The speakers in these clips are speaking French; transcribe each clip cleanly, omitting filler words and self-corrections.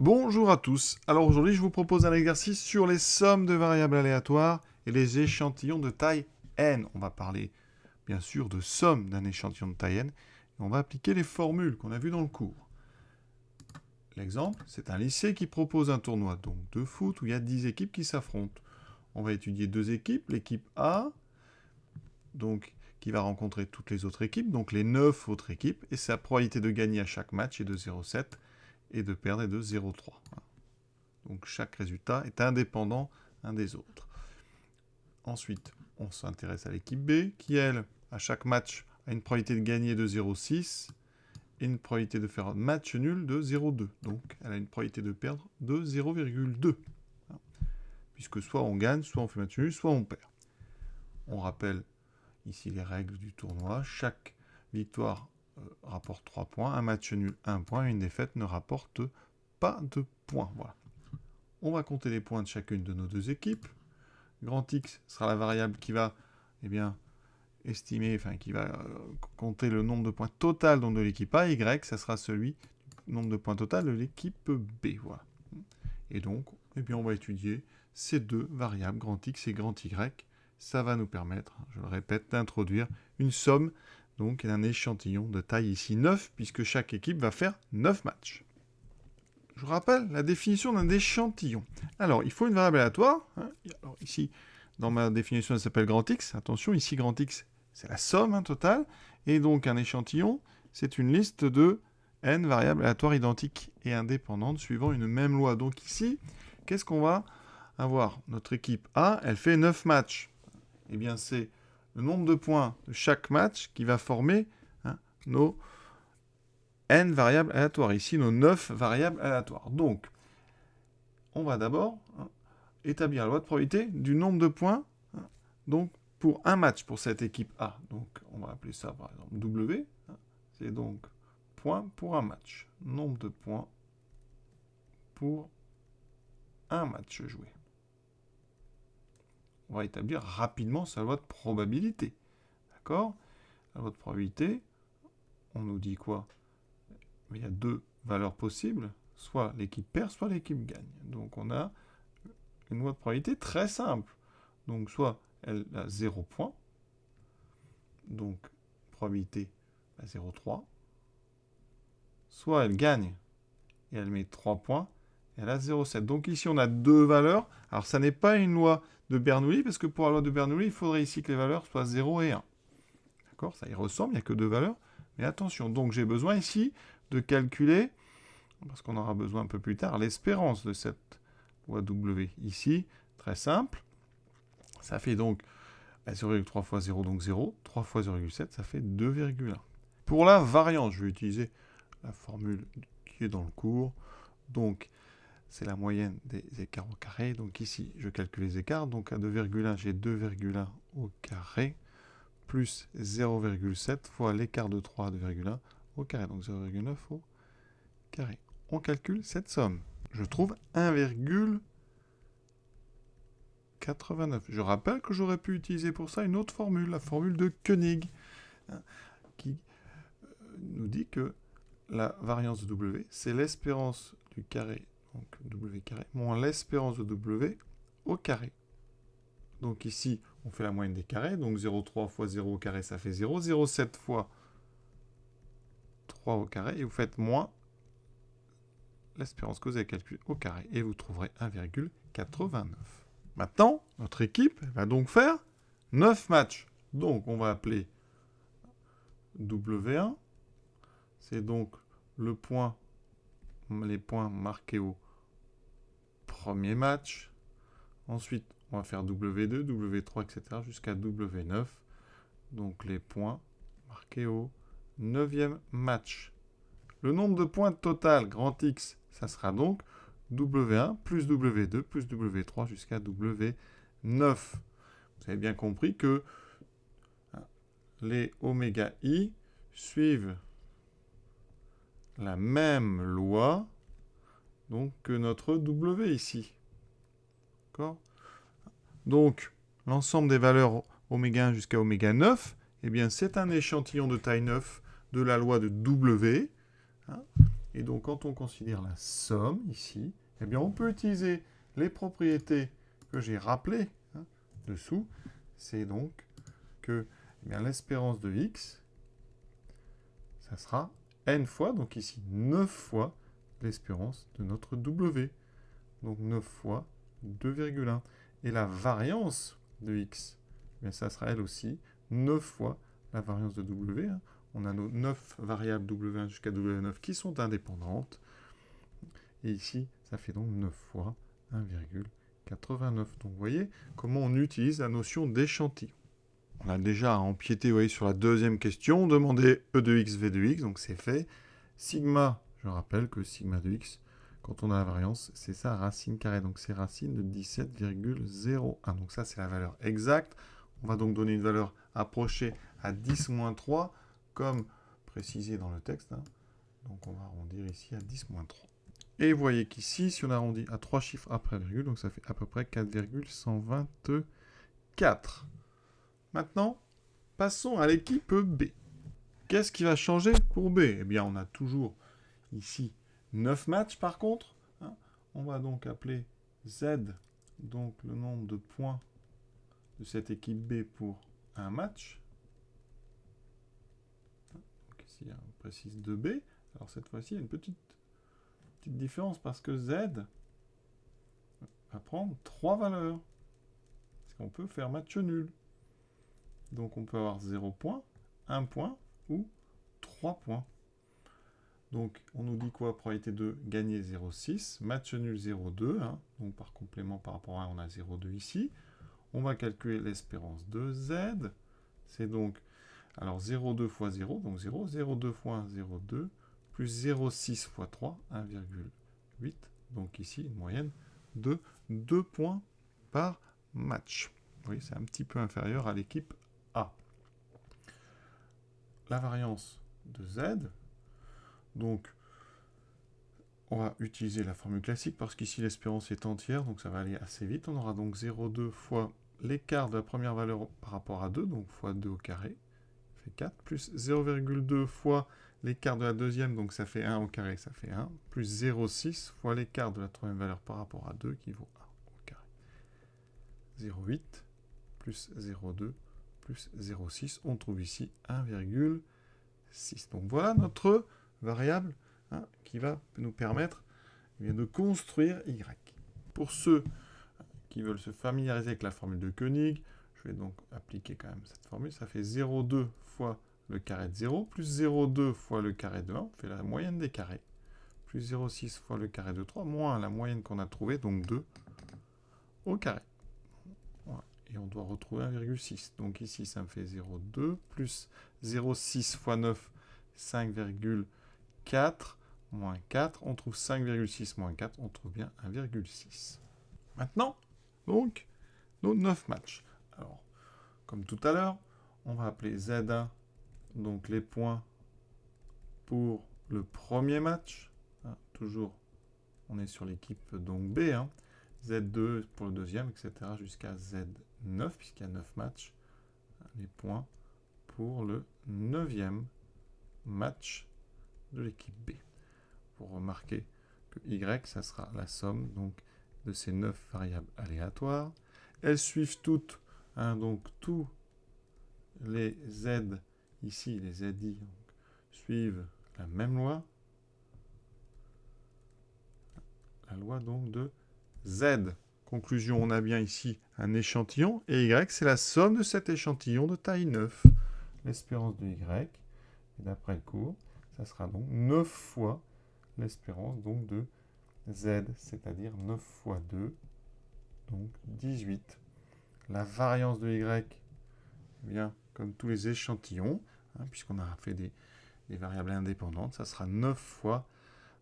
Bonjour à tous. Alors aujourd'hui, je vous propose un exercice sur les sommes de variables aléatoires et les échantillons de taille n. On va parler bien sûr de somme d'un échantillon de taille n et on va appliquer les formules qu'on a vues dans le cours. L'exemple, c'est un lycée qui propose un tournoi donc de foot où il y a 10 équipes qui s'affrontent. On va étudier deux équipes, l'équipe A, donc qui va rencontrer toutes les autres équipes, donc les 9 autres équipes, et sa probabilité de gagner à chaque match est de 0,7 et de perdre est de 0,3. Donc chaque résultat est indépendant un des autres. Ensuite, on s'intéresse à l'équipe B, qui elle, à chaque match, a une probabilité de gagner de 0,6 et une probabilité de faire un match nul de 0,2. Donc elle a une probabilité de perdre de 0,2. Puisque soit on gagne, soit on fait match nul, soit on perd. On rappelle ici les règles du tournoi. Chaque victoire rapporte 3 points, un match nul 1 point, et une défaite ne rapporte pas de points. Voilà. On va compter les points de chacune de nos deux équipes. Grand X sera la variable qui va estimer, qui va compter le nombre de points total de l'équipe A. Y, ça sera celui du nombre de points total de l'équipe B. Voilà. Et donc, on va étudier ces deux variables, grand X et grand Y. Ça va nous permettre, je le répète, d'introduire une somme, donc un échantillon de taille ici 9, puisque chaque équipe va faire 9 matchs. Je rappelle la définition d'un échantillon. Alors, il faut une variable aléatoire. Alors, ici, dans ma définition, elle s'appelle grand X. Attention, ici, grand X, c'est la somme totale. Et donc, un échantillon, c'est une liste de n variables aléatoires identiques et indépendantes suivant une même loi. Donc ici, qu'est-ce qu'on va avoir? Notre équipe A, elle fait 9 matchs. Eh bien, c'est le nombre de points de chaque match qui va former nos n variables aléatoires. Ici, nos 9 variables aléatoires. Donc, on va d'abord établir la loi de probabilité du nombre de points donc, pour un match pour cette équipe A. Donc, on va appeler ça par exemple W. C'est donc points pour un match. Nombre de points pour un match joué. On va établir rapidement sa loi de probabilité. D'accord? La loi de probabilité, on nous dit quoi? Il y a deux valeurs possibles. Soit l'équipe perd, soit l'équipe gagne. Donc, on a une loi de probabilité très simple. Donc, soit elle a 0 points, donc probabilité à 0,3, soit elle gagne et elle met 3 points, et elle a 0,7. Donc ici, on a deux valeurs. Alors, ça n'est pas une loi de Bernoulli, parce que pour la loi de Bernoulli, il faudrait ici que les valeurs soient 0 et 1. D'accord? Ça y ressemble, il n'y a que deux valeurs. Mais attention, donc j'ai besoin ici de calculer, parce qu'on aura besoin un peu plus tard, l'espérance de cette loi W. Ici, très simple. Ça fait donc 0,3 fois 0, donc 0. 3 fois 0,7, ça fait 2,1. Pour la variance, je vais utiliser la formule qui est dans le cours. Donc, c'est la moyenne des écarts au carré. Donc ici, je calcule les écarts. Donc à 2,1, j'ai 2,1 au carré, plus 0,7 fois l'écart de 3 à 2,1 au carré. Donc 0,9 au carré. On calcule cette somme. Je trouve 1,89. Je rappelle que j'aurais pu utiliser pour ça une autre formule, la formule de Koenig, qui nous dit que la variance de W, c'est l'espérance du carré, donc W carré, moins l'espérance de W au carré. Donc ici, on fait la moyenne des carrés, donc 0,3 fois 0 au carré, ça fait 0. 0,7 fois 3 au carré, et vous faites moins l'espérance que vous avez calculée au carré, et vous trouverez 1,89. Maintenant, notre équipe va donc faire 9 matchs. Donc, on va appeler W1. C'est donc les points marqués au premier match. Ensuite, on va faire W2, W3, etc. jusqu'à W9. Donc, les points marqués au 9e match. Le nombre de points total, grand X, ça sera donc W1 plus W2 plus W3 jusqu'à W9. Vous avez bien compris que les oméga I suivent la même loi donc, que notre W ici. D'accord? Donc, l'ensemble des valeurs oméga 1 jusqu'à oméga 9, eh bien, c'est un échantillon de taille 9 de la loi de W. Et donc, quand on considère la somme, ici, eh bien, on peut utiliser les propriétés que j'ai rappelées dessous. C'est donc que l'espérance de x, ça sera n fois, donc ici 9 fois l'espérance de notre w. Donc 9 fois 2,1. Et la variance de x, bien ça sera elle aussi 9 fois la variance de w. On a nos 9 variables w1 jusqu'à w9 qui sont indépendantes. Et ici, ça fait donc 9 fois 1,89. Donc vous voyez comment on utilise la notion d'échantillon. On a déjà empiété, vous voyez, sur la deuxième question. Demander E de x, V de x, donc c'est fait. Sigma, je rappelle que sigma de x, quand on a la variance, c'est sa racine carrée. Donc c'est racine de 17,01. Donc ça, c'est la valeur exacte. On va donc donner une valeur approchée à 10 moins 3, comme précisé dans le texte. Donc on va arrondir ici à 10 moins 3. Et vous voyez qu'ici, si on arrondit à 3 chiffres après virgule, donc ça fait à peu près 4,124. Maintenant, passons à l'équipe B. Qu'est-ce qui va changer pour B? Eh bien, on a toujours ici 9 matchs par contre. On va donc appeler Z, donc le nombre de points de cette équipe B pour un match. Donc ici, on précise 2B. Alors cette fois-ci, il y a une petite différence parce que Z va prendre 3 valeurs. Parce qu'on peut faire match nul. Donc on peut avoir 0 points, 1 point ou 3 points. Donc on nous dit quoi? Probabilité de gagner 0,6, match nul 0,2. Donc par complément par rapport à 1, on a 0,2 ici. On va calculer l'espérance de Z. C'est donc, alors 0,2 fois 0, donc 0, 0,2 fois 1, 0,2, plus 0,6 fois 3, 1,8. Donc ici, une moyenne de 2 points par match. Oui, c'est un petit peu inférieur à l'équipe A. La variance de Z, donc on va utiliser la formule classique parce qu'ici l'espérance est entière, donc ça va aller assez vite. On aura donc 0,2 fois l'écart de la première valeur par rapport à 2, donc fois 2 au carré, ça fait 4, plus 0,2 fois l'écart de la deuxième, donc ça fait 1 au carré, ça fait 1, plus 0,6 fois l'écart de la troisième valeur par rapport à 2, qui vaut 1 au carré. 0,8 plus 0,2 plus 0,6, on trouve ici 1,6. Donc voilà notre variable qui va nous permettre de construire y. Pour ceux qui veulent se familiariser avec la formule de Koenig, je vais donc appliquer quand même cette formule. Ça fait 0,2 fois le carré de 0, plus 0,2 fois le carré de 1, on fait la moyenne des carrés, plus 0,6 fois le carré de 3, moins la moyenne qu'on a trouvée, donc 2 au carré. Voilà. Et on doit retrouver 1,6. Donc ici, ça me fait 0,2, plus 0,6 fois 9, 5,4, moins 4, on trouve 5,6 moins 4, on trouve bien 1,6. Maintenant, donc, nos 9 matchs. Alors, comme tout à l'heure, on va appeler Z1, donc les points pour le premier match. Toujours, on est sur l'équipe donc B. Z2 pour le deuxième, etc. jusqu'à Z9, puisqu'il y a 9 matchs. Les points pour le 9e match de l'équipe B. Pour remarquer que Y, ça sera la somme donc, de ces 9 variables aléatoires. Elles suivent toutes, donc tous les Z, ici, les ZI, donc, suivent la même loi. La loi donc de Z. Conclusion, on a bien ici un échantillon, et Y, c'est la somme de cet échantillon de taille 9. L'espérance de Y, et d'après le cours, ça sera donc 9 fois l'espérance donc de Z, c'est-à-dire 9 fois 2, donc 18. La variance de Y, bien, comme tous les échantillons, puisqu'on a fait des variables indépendantes, ça sera 9 fois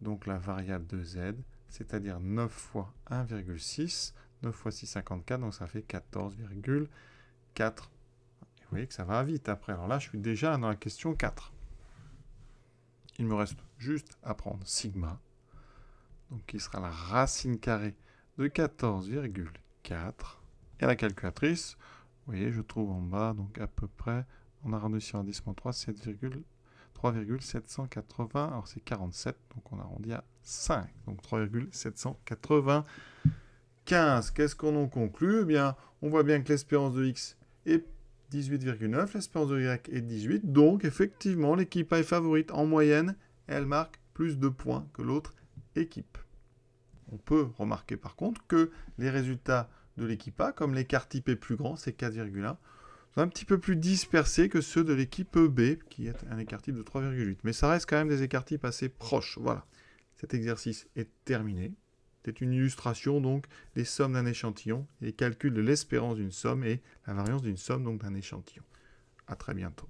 donc la variable de Z, c'est-à-dire 9 fois 1,6, 9 fois 6, 54, donc ça fait 14,4. Vous voyez que ça va vite après. Alors là, je suis déjà dans la question 4. Il me reste juste à prendre sigma, donc qui sera la racine carrée de 14,4. Et la calculatrice, vous voyez, je trouve en bas, donc à peu près, on a rendu sur un 10-3, 3,780, alors c'est 47, donc on arrondit à 5. Donc 3,795. Qu'est-ce qu'on en conclut? Eh bien, on voit bien que l'espérance de X est 18,9, l'espérance de Y est 18. Donc, effectivement, l'équipe A est favorite. En moyenne, elle marque plus de points que l'autre équipe. On peut remarquer par contre que les résultats de l'équipe A, comme l'écart type est plus grand, c'est 4,1, sont un petit peu plus dispersés que ceux de l'équipe B, qui est un écart type de 3,8. Mais ça reste quand même des écarts types assez proches. Voilà. Cet exercice est terminé. C'est une illustration, donc, des sommes d'un échantillon, et les calculs de l'espérance d'une somme et la variance d'une somme, donc, d'un échantillon. À très bientôt.